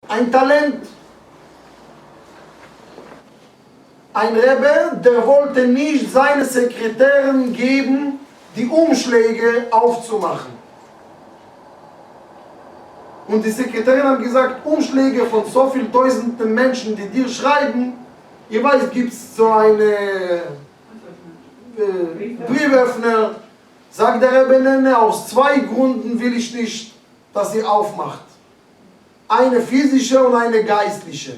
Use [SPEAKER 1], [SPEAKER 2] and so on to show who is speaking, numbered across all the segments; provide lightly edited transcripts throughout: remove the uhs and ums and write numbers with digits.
[SPEAKER 1] ein Talent. Ein Rebbe, der wollte nicht seine Sekretärin geben, die Umschläge aufzumachen. Und die Sekretärin hat gesagt, Umschläge von so vielen tausenden Menschen, die dir schreiben, ihr weißt, gibt es so eine Brieföffner. Sagt der Rebbe, aus 2 Gründen will ich nicht, dass sie aufmacht. Eine physische und eine geistliche.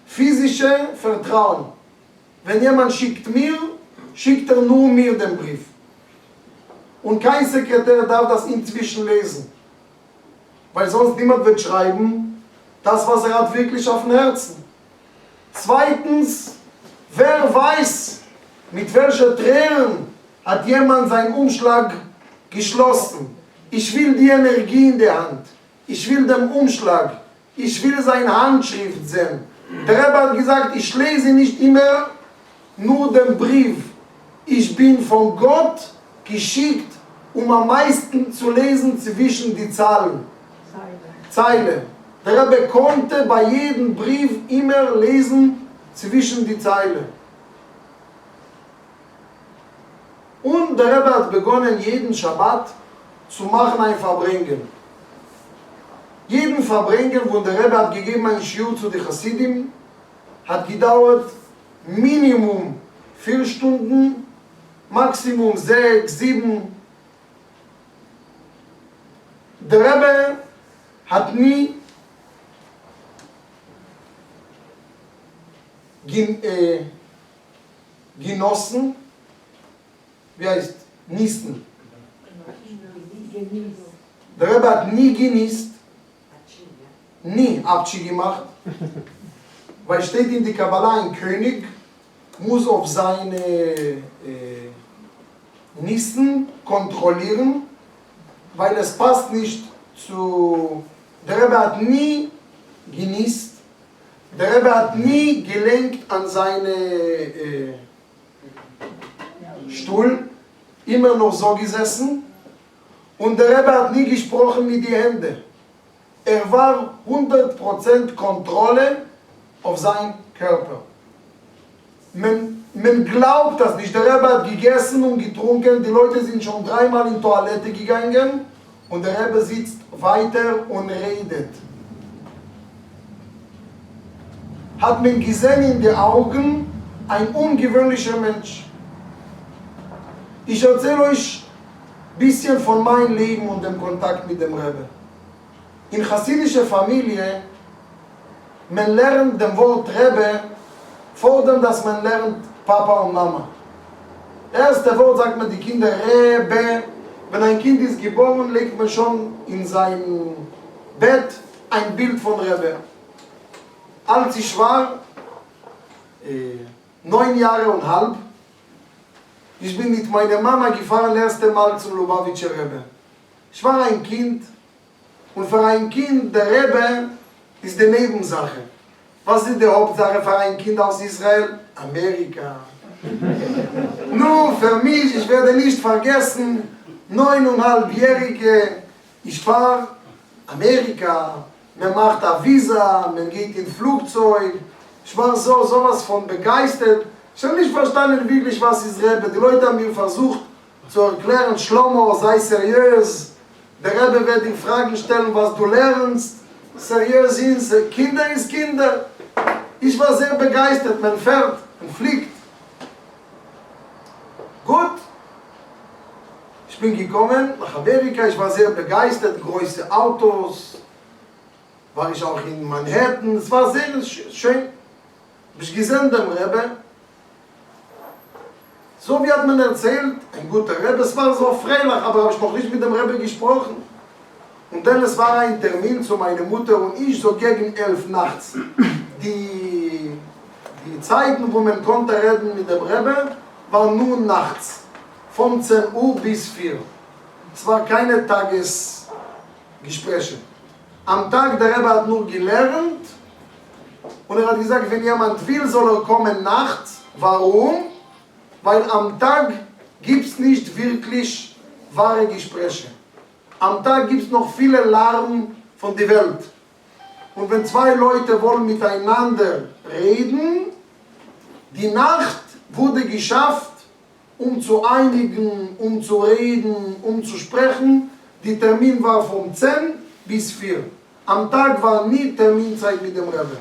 [SPEAKER 1] Physische, Vertrauen. Wenn jemand schickt mir, schickt er nur mir den Brief. Und kein Sekretär darf das inzwischen lesen. Weil sonst niemand wird schreiben, das, was er hat, wirklich auf dem Herzen. Zweitens, wer weiß, mit welcher Tränen hat jemand seinen Umschlag geschlossen. Ich will die Energie in der Hand. Ich will den Umschlag. Ich will seine Handschrift sehen. Der Rebbe hat gesagt, ich lese nicht immer nur den Brief. Ich bin von Gott geschickt, um am meisten zu lesen zwischen die Zeilen. Zeile. Der Rebbe konnte bei jedem Brief immer lesen zwischen die Zeilen. Und der Rebbe hat begonnen, jeden Schabbat zu machen ein Verbringen. Jeden Verbringen, wo der Rebbe hat gegeben ein Shiur zu den Chassidim, hat gedauert Minimum 4 Stunden, Maximum 6, 7. Der Rebbe hat nie genossen, wie heißt, Niesen. Der Rebbe hat nie genießt, nie Abschied gemacht, weil steht in die Kabbalah, ein König muss auf seine Niesen kontrollieren, weil es passt nicht zu... Der Rebbe hat nie genießt, der Rebbe hat nie gelenkt an seine Stuhl, immer noch so gesessen, und der Rebbe hat nie gesprochen mit den Händen. Er war 100% Kontrolle auf seinen Körper. Man glaubt das nicht. Der Rebbe hat gegessen und getrunken, die Leute sind schon 3-mal in die Toilette gegangen und der Rebbe sitzt weiter und redet. Hat man gesehen in den Augen, ein ungewöhnlicher Mensch. Ich erzähle euch ein bisschen von meinem Leben und dem Kontakt mit dem Rebbe. In chassidischer Familie, man lernt das Wort Rebbe, vor dem, dass man lernt Papa und Mama. Erste Wort sagt man die Kinder Rebbe. Wenn ein Kind ist geboren, legt man schon in sein Bett ein Bild von Rebbe. Als ich war, 9 Jahre und halb, ich bin mit meiner Mama gefahren, das erste Mal zum Lubavitcher Rebbe. Ich war ein Kind, und für ein Kind, der Rebbe ist die Nebensache. Was ist die Hauptsache für ein Kind aus Israel? Amerika. Nur für mich, ich werde nicht vergessen, 9,5-Jährige, ich fahre Amerika, man macht ein Visa, man geht ins Flugzeug. Ich war sowas von begeistert. Ich habe nicht verstanden wirklich, was ist Rebbe. Die Leute haben mir versucht zu erklären, Shlomo, sei seriös. Der Rebbe wird die Fragen stellen, was du lernst. Seriös sind, Kinder ist Kinder. Ich war sehr begeistert, man fährt, man fliegt. Gut. Ich bin gekommen nach Amerika, ich war sehr begeistert, große Autos. War ich auch in Manhattan, es war sehr schön. Hab ich gesehen, dem Rebbe. So wie hat man erzählt, ein guter Rebbe, es war so freilich, aber habe ich noch nicht mit dem Rebbe gesprochen. Und dann es war ein Termin zu meiner Mutter und ich, so gegen 11 nachts. Die Zeiten, wo man konnte reden mit dem Rebbe, waren nur nachts. Von 10 Uhr bis 4. Es war keine Tagesgespräche. Am Tag, der Rebbe hat nur gelernt und er hat gesagt, wenn jemand will, soll er kommen nachts. Warum? Weil am Tag gibt es nicht wirklich wahre Gespräche. Am Tag gibt es noch viele Lärm von der Welt. Und wenn zwei Leute wollen miteinander reden, die Nacht wurde geschafft, um zu einigen, um zu reden, um zu sprechen. Die Termin war von 10 bis 4. Am Tag war nie Terminzeit mit dem Rebbe.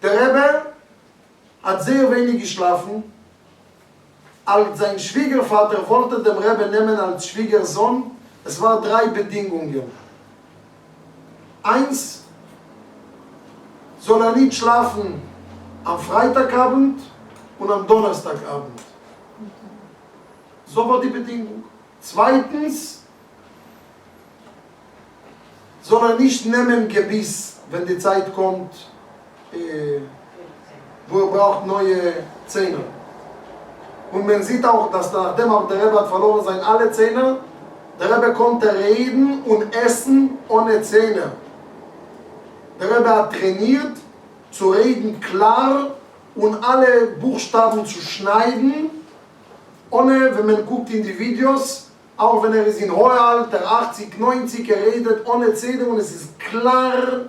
[SPEAKER 1] Der Rebbe hat sehr wenig geschlafen. Als sein Schwiegervater wollte den Rebbe nehmen als Schwiegersohn, es waren 3 Bedingungen. 1, soll er nicht schlafen am Freitagabend und am Donnerstagabend. So war die Bedingung. 2, soll er nicht nehmen Gebiss, wenn die Zeit kommt, wo er braucht neue Zähne. Und man sieht auch, dass nachdem auch der Rebbe hat verloren sein alle Zähne, der Rebbe konnte reden und essen ohne Zähne. Der Rebbe hat trainiert, zu reden klar und alle Buchstaben zu schneiden, ohne, wenn man guckt in die Videos, auch wenn er ist in hohem Alter, 80, 90, er redet ohne Zähne und es ist klar,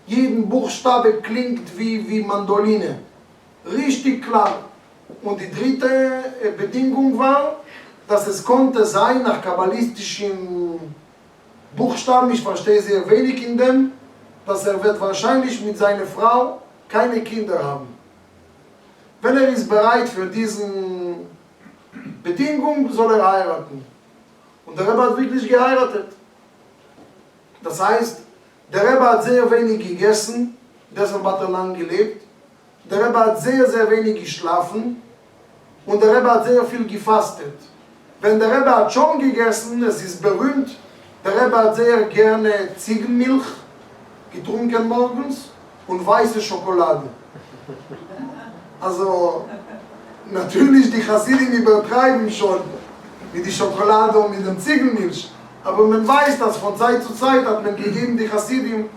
[SPEAKER 1] jeden Buchstabe klingt wie Mandoline. Richtig klar. Und die dritte Bedingung war, dass es konnte sein, nach kabbalistischen Buchstaben, ich verstehe sehr wenig in dem, dass er wird wahrscheinlich mit seiner Frau keine Kinder haben. Wenn er ist bereit für diese Bedingung, soll er heiraten. Und der Rebbe hat wirklich geheiratet. Das heißt, der Rebbe hat sehr wenig gegessen, deshalb hat er lang gelebt. Der Rebbe hat sehr, sehr wenig geschlafen und der Rebbe hat sehr viel gefastet. Wenn der Rebbe hat schon gegessen, es ist berühmt, der Rebbe hat sehr gerne Ziegenmilch getrunken morgens und weiße Schokolade. Also, natürlich die Chassidim übertreiben schon mit der Schokolade und mit dem Ziegenmilch. Aber man weiß, dass von Zeit zu Zeit hat man gegeben die Chassidim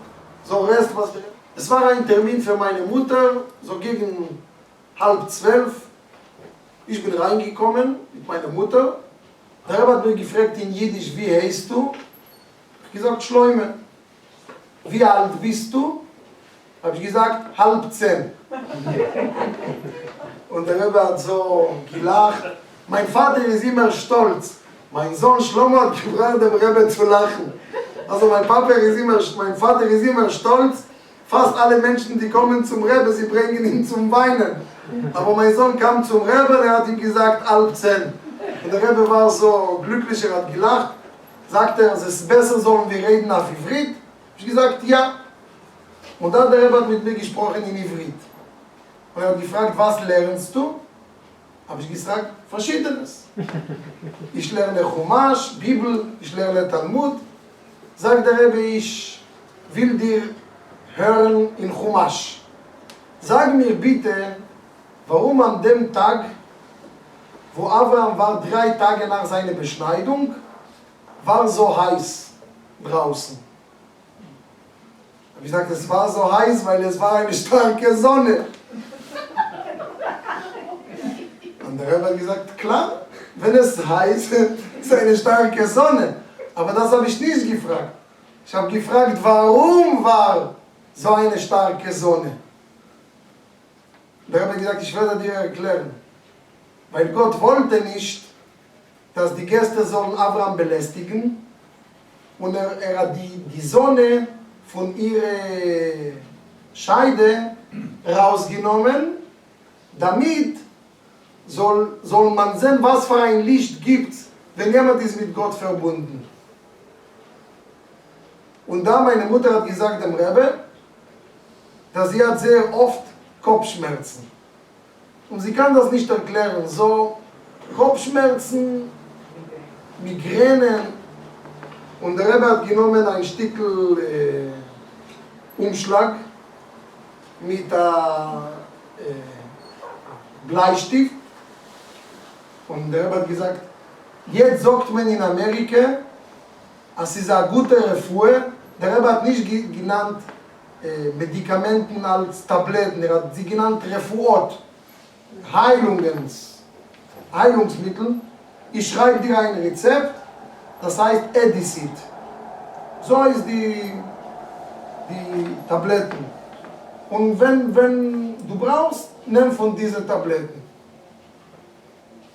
[SPEAKER 1] so Rest, was... Es war ein Termin für meine Mutter, so gegen 11:30. Ich bin reingekommen mit meiner Mutter. Der Rebbe hat mir gefragt in Jiddisch, wie heißt du? Ich habe gesagt, Schleume. Wie alt bist du? Habe ich gesagt, 9:30. Und der Rebbe hat so gelacht. Mein Vater ist immer stolz. Mein Sohn Shlomo hat gebracht, dem Rebbe zu lachen. Also mein Vater ist immer stolz. Fast alle Menschen, die kommen zum Rebbe, sie bringen ihn zum Weinen. Aber mein Sohn kam zum Rebbe, der hat ihm gesagt, 9:30. Und der Rebbe war so glücklich, er hat gelacht. Sagte er, es ist besser, sollen wir reden auf Ivrit? Ich habe gesagt, ja. Und dann der Rebbe hat mit mir gesprochen in Ivrit. Und er hat gefragt, was lernst du? Habe ich gesagt, Verschiedenes. Ich lerne Chumash, Bibel, ich lerne Talmud. Sagt der Rebbe, ich will dir hören in Chumash. Sag mir bitte, warum an dem Tag, wo Abraham war 3 Tage nach seiner Beschneidung, war so heiß draußen. Ich sagte, es war so heiß, weil es war eine starke Sonne. Und der Rebbe hat gesagt, klar, wenn es heiß ist, ist eine starke Sonne. Aber das habe ich nicht gefragt. Ich habe gefragt, warum war so eine starke Sonne? Der Rebbe hat gesagt, ich werde dir erklären. Weil Gott wollte nicht, dass die Gäste sollen Abraham belästigen. Und er hat die Sonne von ihrer Scheide rausgenommen, damit soll man sehen, was für ein Licht gibt, wenn jemand ist mit Gott verbunden. Und da meine Mutter hat gesagt dem Rebbe, dass sie hat sehr oft Kopfschmerzen. Und sie kann das nicht erklären. So Kopfschmerzen, Migräne. Und der Rebbe hat genommen ein Stück Umschlag mit Bleistift. Und der Rebbe hat gesagt, jetzt sagt man in Amerika, es ist eine gute Refuhe. Der Rebbe hat nicht genannt Medikamenten als Tabletten, er hat sie genannt Refuot, Heilungsmittel. Ich schreibe dir ein Rezept das heißt Edisit. So ist die Tabletten. Und wenn du brauchst, nimm von diesen Tabletten.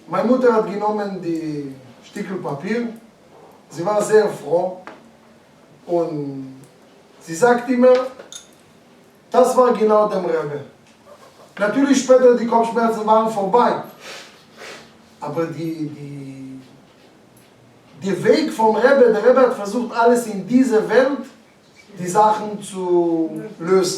[SPEAKER 1] Meine Mutter hat genommen die Stückel Papier. Sie war sehr froh. Und sie sagt immer, das war genau dem Rebbe. Natürlich später die Kopfschmerzen waren vorbei. Aber der Weg vom Rebbe, der Rebbe hat versucht, alles in dieser Welt, die Sachen zu lösen.